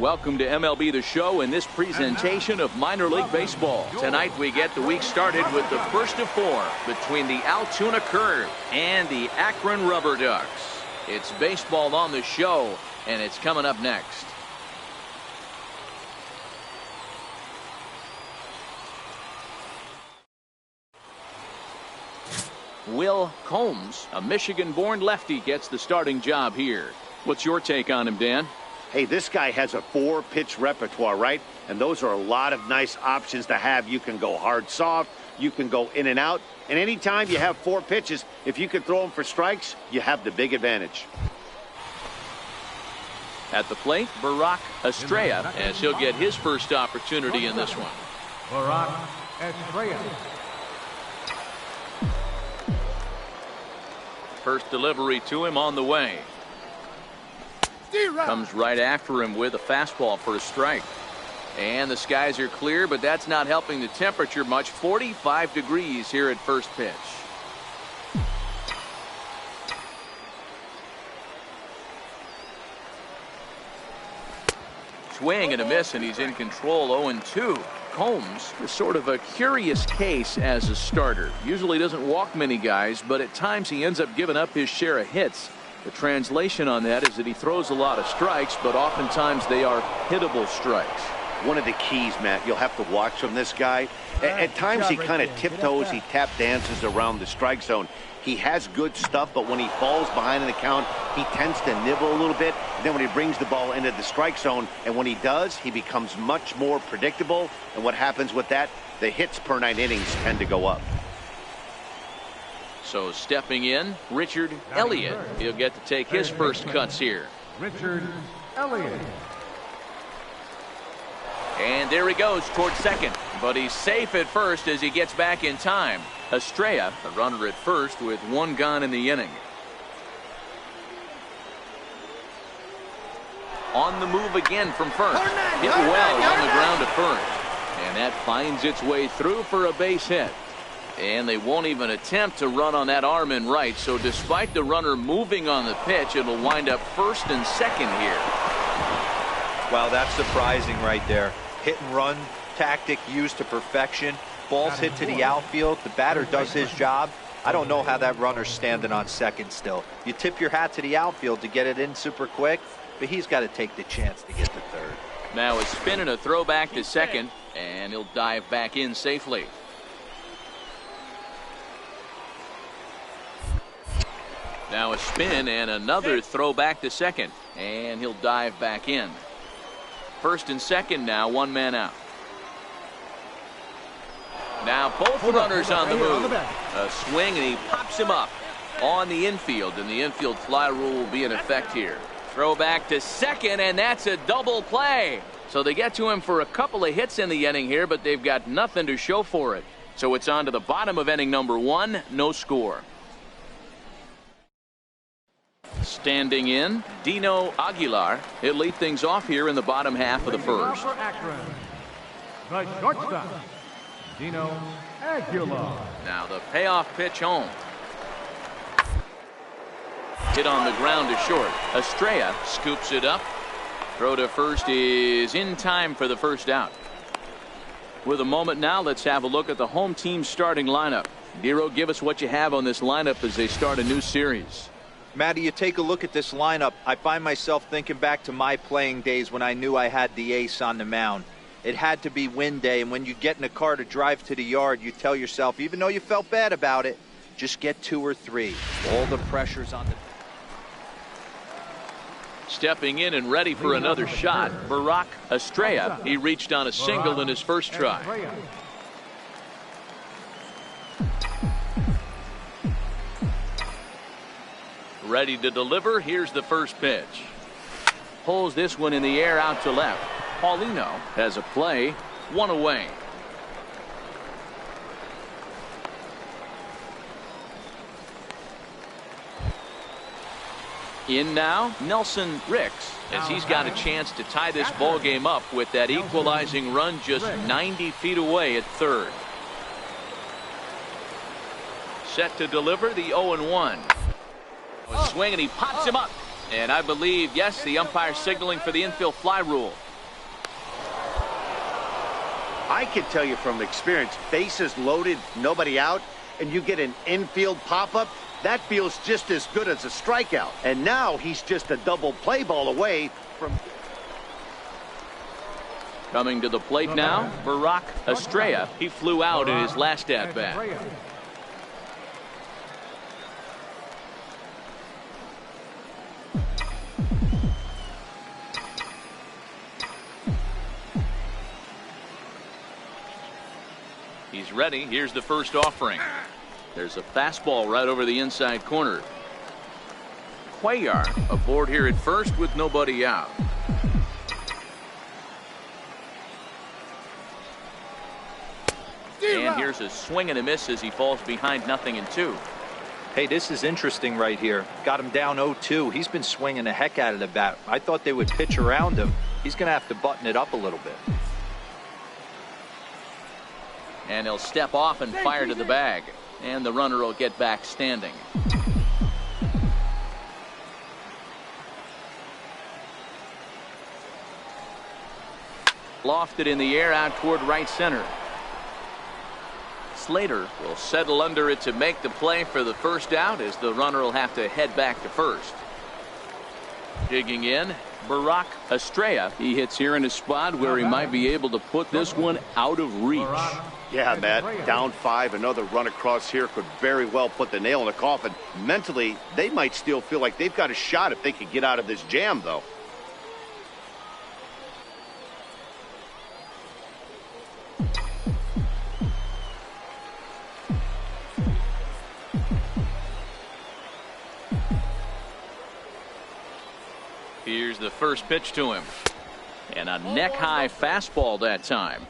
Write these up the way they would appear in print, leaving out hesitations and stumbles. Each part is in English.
Welcome to MLB The Show in this presentation of minor league baseball. Tonight we get the week started with the first of four between the Altoona Curve and the Akron Rubber Ducks. It's baseball on the show, and it's coming up next. Will Combs, a Michigan-born lefty, gets the starting job here. What's your take on him, Dan? Hey, this guy has a 4-pitch repertoire, right? And those are a lot of nice options to have. You can go hard, soft. You can go in and out. And anytime you have 4 pitches, if you can throw them for strikes, you have the big advantage. At the plate, Barack Estrella, as he'll get his first opportunity in this one. Barack Estrella. First delivery to him on the way. Comes right after him with a fastball for a strike. And the skies are clear, but that's not helping the temperature much. 45 degrees here at first pitch. Swing and a miss, and he's in control. 0-2. Combs is sort of a curious case as a starter. Usually doesn't walk many guys, but at times he ends up giving up his share of hits. The translation on that is that he throws a lot of strikes, but oftentimes they are hittable strikes. One of the keys, Matt, you'll have to watch from this guy. At times he kind of tiptoes, he tap dances around the strike zone. He has good stuff, but when he falls behind in the count, he tends to nibble a little bit. And then when he brings the ball into the strike zone, and when he does, he becomes much more predictable. And what happens with that? The hits per 9 innings tend to go up. So stepping in, Richard Elliott. He'll get to take his first cuts here. Richard Elliott. And there he goes towards second. But he's safe at first as he gets back in time. Estrella, the runner at first with 1 gone in the inning. On the move again from first. Hit well on the ground to first. And that finds its way through for a base hit. And they won't even attempt to run on that arm in right. So despite the runner moving on the pitch, it'll wind up first and second here. Wow, that's surprising right there. Hit and run tactic used to perfection. Ball's hit to the outfield. The batter does his job. I don't know how that runner's standing on second still. You tip your hat to the outfield to get it in super quick, but he's got to take the chance to get to third. Now a spin and a throw back to second, and he'll dive back in safely. Now a spin and another throw back to second, and he'll dive back in. First and second now, 1 man out. Now both runners on the move. A swing, and he pops him up on the infield, and the infield fly rule will be in effect here. Throw back to second, and that's a double play. So they get to him for a couple of hits in the inning here, but they've got nothing to show for it. So it's on to the bottom of inning number 1, no score. Standing in, Dino Aguilar. He'll lead things off here in the bottom half of the first. The shortstop, Dino Aguilar. Now the payoff pitch home. Hit on the ground to short. Estrella scoops it up. Throw to first is in time for the first out. With a moment now, let's have a look at the home team's starting lineup. Nero, give us what you have on this lineup as they start a new series. Matty, you take a look at this lineup. I find myself thinking back to my playing days when I knew I had the ace on the mound. It had to be win day, and when you get in a car to drive to the yard, you tell yourself, even though you felt bad about it, just get 2 or 3. All the pressure's on the... Stepping in and ready for another shot, Barack Estrella. He reached on a single in his first try. Ready to deliver. Here's the first pitch. Pulls this one in the air out to left. Paulino has a play, 1 away. In now, Nelson Ricks, as he's got a chance to tie this ball game up with that equalizing run just 90 feet away at third. Set to deliver the 0-1. A swing, and he pops him up. And I believe, yes, the umpire signaling for the infield fly rule. I can tell you from experience, bases loaded, nobody out, and you get an infield pop-up, that feels just as good as a strikeout. And now he's just a double play ball away from... Coming to the plate now, Barack Estrella. He flew out in his last at-bat. He's ready. Here's the first offering. There's a fastball right over the inside corner. Cuellar aboard here at first with nobody out. And here's a swing and a miss as he falls behind 0-2. Hey, this is interesting right here. Got him down 0-2. He's been swinging the heck out of the bat. I thought they would pitch around him. He's going to have to button it up a little bit. And he'll step off and fire to the bag. And the runner will get back standing. Lofted in the air out toward right center. Slater will settle under it to make the play for the first out as the runner will have to head back to first. Digging in, Barack Estrella. He hits here in a spot where he might be able to put this one out of reach. Yeah, Matt, down 5, another run across here could very well put the nail in the coffin. Mentally, they might still feel like they've got a shot if they could get out of this jam, though. Here's the first pitch to him. And a neck-high fastball that time.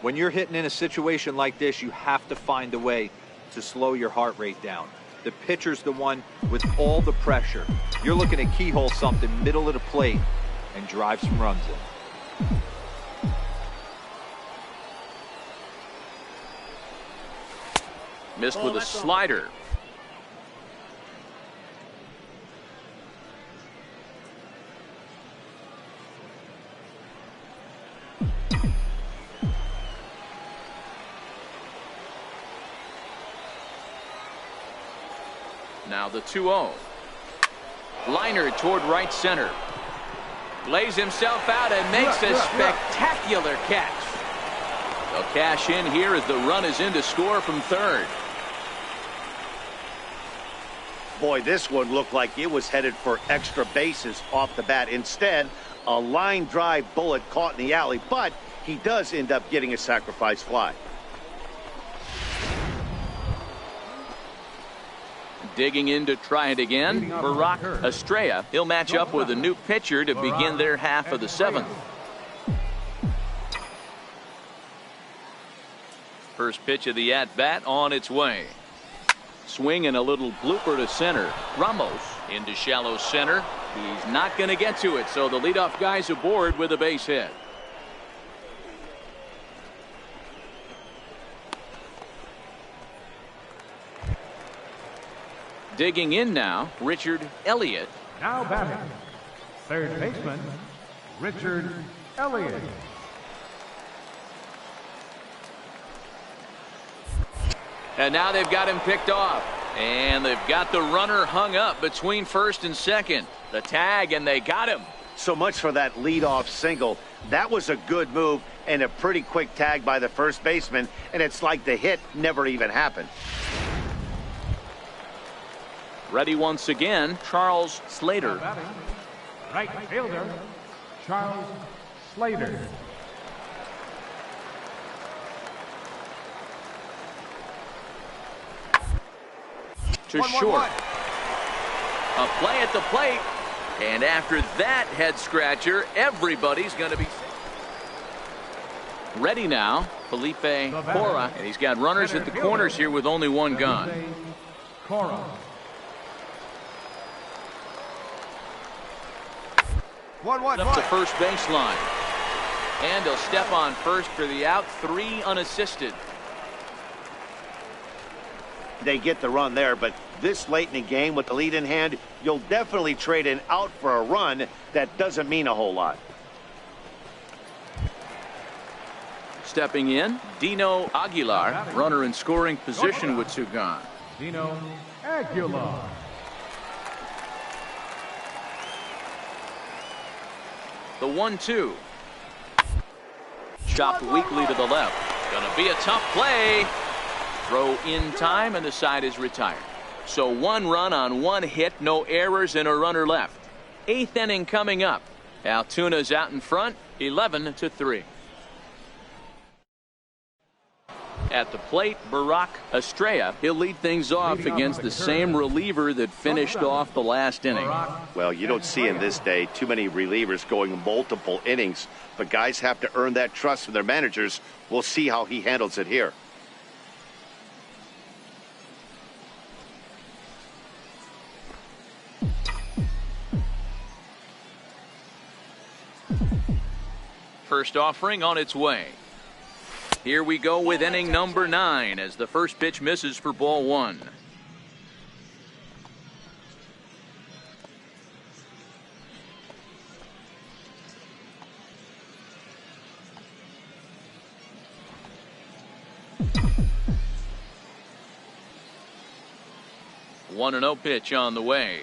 When you're hitting in a situation like this, you have to find a way to slow your heart rate down. The pitcher's the one with all the pressure. You're looking to keyhole something middle of the plate and drive some runs in. Missed with a slider. Now the 2-0. Liner toward right center. Lays himself out and makes a spectacular catch. They'll cash in here as the run is in to score from third. Boy, this one looked like it was headed for extra bases off the bat. Instead, a line drive bullet caught in the alley, but he does end up getting a sacrifice fly. Digging in to try it again, Barack Estrella. He'll match up with a new pitcher to begin their half of the 7th. First pitch of the at-bat on its way. Swing and a little blooper to center. Ramos into shallow center. He's not going to get to it, so the leadoff guy's aboard with a base hit. Digging in now, Richard Elliott. Now batting, third baseman, Richard Elliott. And now they've got him picked off. And they've got the runner hung up between first and second. The tag, and they got him. So much for that leadoff single. That was a good move and a pretty quick tag by the first baseman, and it's like the hit never even happened. Ready once again, Charles Slater. Right fielder, Charles Slater. To short. A play at the plate. And after that head scratcher, everybody's going to be ready now. Felipe Cora. And he's got runners at the corners here with only one gun. Cora. Up the first baseline. And he'll step on first for the out. 3 unassisted. They get the run there, but this late in the game with the lead in hand, you'll definitely trade an out for a run. That doesn't mean a whole lot. Stepping in, Dino Aguilar, runner in scoring position with two gone. Dino Aguilar. The 1-2. Chopped weakly to the left. Gonna be a tough play. Throw in time, and the side is retired. So 1 run on 1 hit, no errors, and a runner left. 8th inning coming up. Altuna's out in front, 11-3. At the plate, Barack Estrella. He'll lead things off against the same reliever that finished off the last inning. Well, you don't see in this day too many relievers going multiple innings, but guys have to earn that trust from their managers. We'll see how he handles it here. First offering on its way. Here we go with inning number 9 as the first pitch misses for ball 1. One and 0 pitch on the way.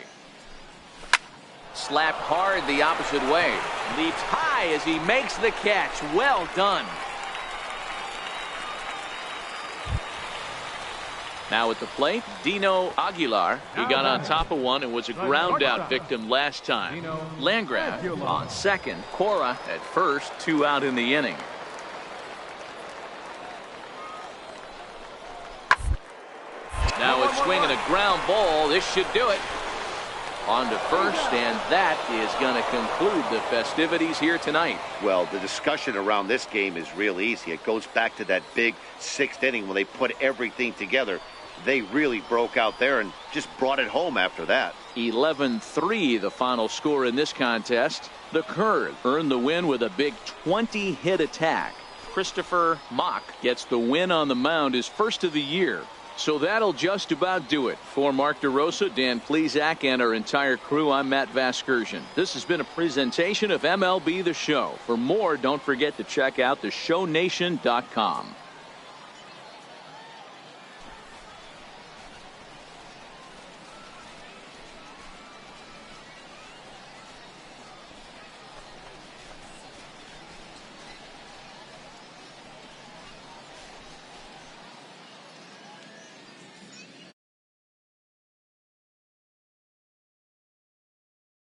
Slapped hard the opposite way. Leaps high as he makes the catch. Well done. Now at the plate, Dino Aguilar. He got on top of one and was a ground out victim last time. Landgraf on second. Cora at first. 2 out in the inning. Now it's swinging a ground ball. This should do it. On to first, and that is going to conclude the festivities here tonight. Well, the discussion around this game is real easy. It goes back to that big 6th inning when they put everything together. They really broke out there and just brought it home after that. 11-3 the final score in this contest. The Curve earned the win with a big 20-hit attack. Christopher Mock gets the win on the mound, his first of the year. So that'll just about do it. For Mark DeRosa, Dan Plesac, and our entire crew, I'm Matt Vasgersian. This has been a presentation of MLB The Show. For more, don't forget to check out theshownation.com.